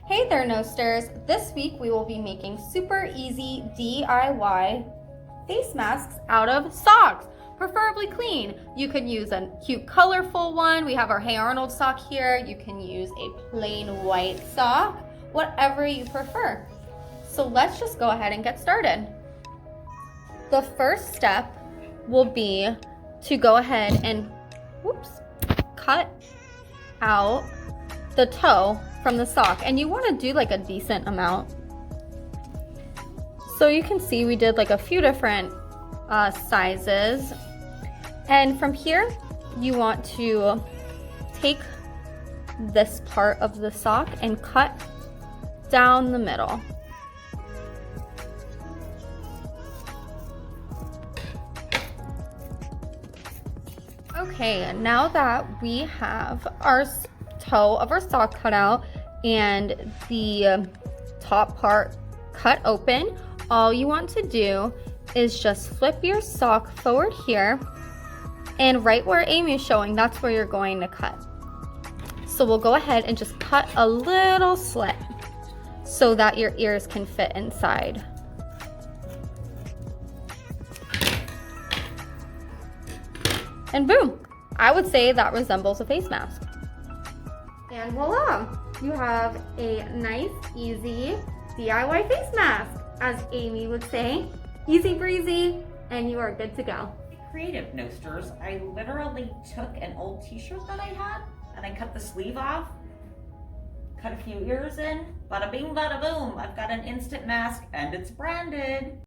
Hey there, Nosters. This week we will be making super easy DIY face masks out of socks, preferably clean. You can use a cute colorful one. We have our Hey Arnold sock here. You can use a plain white sock, whatever you prefer. So let's just go ahead and get started. The first step will be to go ahead and cut out the toe from the sock, and you want to do like a decent amount. So you can see we did like a few different sizes, and from here you want to take this part of the sock and cut down the middle. Okay, now that we have our toe of our sock cut out and the top part cut open, all you want to do is just flip your sock forward here, and right where Amy is showing, that's where you're going to cut. So we'll go ahead and just cut a little slit so that your ears can fit inside. And boom, I would say that resembles a face mask. And voila, you have a nice, easy DIY face mask, as Amy would say. Easy breezy, and you are good to go. Creative Nosters, I literally took an old t-shirt that I had and I cut the sleeve off, cut a few ears in, bada bing, bada boom, I've got an instant mask and it's branded.